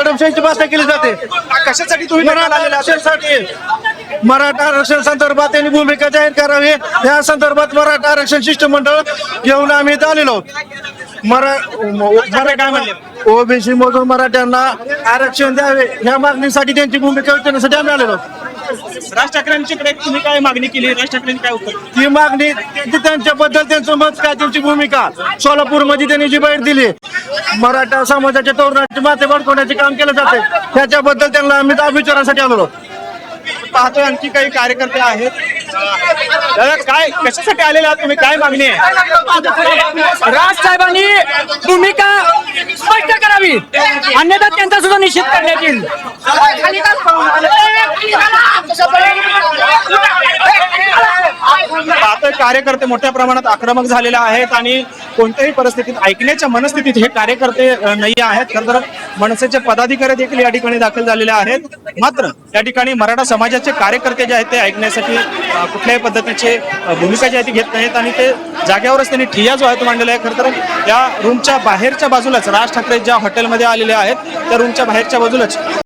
दडपशाहीची भाषा केली जाते. कशासाठी तुम्ही मराठा आरक्षणासाठी मराठा आरक्षण संदर्भात त्यांनी भूमिका जाहीर करावी या संदर्भात मराठा आरक्षण शिष्टमंडळ घेऊन आम्ही इथं आलेलो काय म्हणले? ओबीसी मधून मराठ्यांना आरक्षण द्यावे या मागणीसाठी त्यांची भूमिका विचारण्यासाठी आम्ही आलेलो. राज ठाकरेंच्याकडे तुम्ही काय मागणी केली? राज ठाकरेंनी काय उत्तर? ती मागणी त्यांच्याबद्दल त्यांचं मत काय त्यांची भूमिका सोलापूरमध्ये त्यांनी जी बाहेर दिली मराठा समाजाच्या तरुणाची माते भडकवण्याचे काम केलं जाते त्याच्याबद्दल त्यांना आम्ही विचारण्यासाठी आलेलो. पाहतोय आणखी काही कार्यकर्ते आहेत. दादा काय कशासाठी आलेले आहात तुम्ही? काय मागणी आहे? राज साहेबांनी भूमिका स्पष्ट करावी अन्यथा त्यांचा सुद्धा निषेध करण्यात येईल. पाहतोय कार्यकर्ते मोठ्या प्रमाणात आक्रमक झालेले आहेत आणि कोणत्याही परिस्थितीत ऐकण्याच्या मनस्थितीत हे कार्यकर्ते नाही आहेत. खरं तर मनसेचे पदाधिकारी देखील या ठिकाणी दाखल झालेले आहेत. मात्र या ठिकाणी मराठा समाजाचे कार्यकर्ते जे आहेत ते ऐकण्यासाठी कुठल्याही पद्धतीचे भूमिका जी आहे ती घेत नाहीत आणि ते जागेवरच त्यांनी ठिय्या जो आहे तो मांडलेला आहे. खरं तर या रूमच्या बाहेरच्या बाजूलाच राज ठाकरे ज्या हॉटेलमध्ये आलेले आहेत त्या रूमच्या बाहेरच्या बाजूलाच